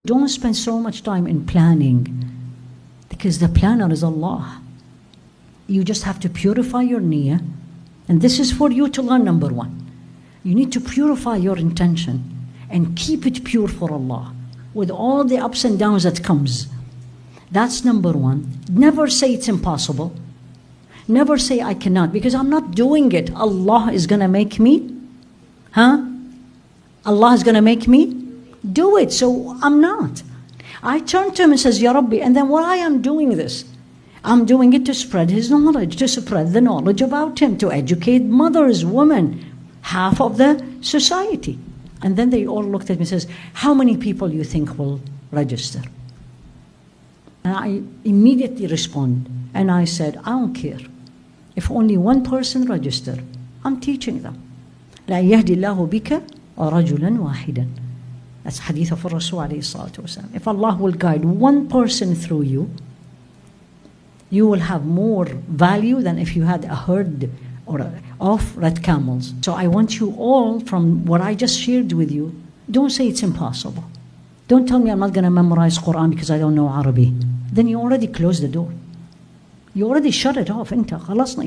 Don't spend so much time in planning, because the planner is Allah. You just have to purify your niyyah, and this is for you to learn. Number one, you need to purify your intention and keep it pure for Allah with all the ups and downs that comes. That's number one. Never say it's impossible. Never say I cannot, because I'm not doing it. Allah is going to make me. Allah is going to make me do it. So I'm not. I turn to him and says, Ya Rabbi, and then why I'm doing this? I'm doing it to spread his knowledge, to spread the knowledge about him, to educate mothers, women, half of the society. And then they all looked at me and says, how many people you think will register? And I immediately respond, and I said, I don't care. If only one person register, I'm teaching them. لا يهدي الله بك رجلا واحدا. That's hadith of Rasul alayhi salatu wasalam. If Allah will guide one person through you, you will have more value than if you had a herd of red camels. So I want you all, from what I just shared with you, don't say it's impossible. Don't tell me I'm not going to memorize Quran because I don't know Arabic. Then you already closed the door. You already shut it off. انت خلصنا.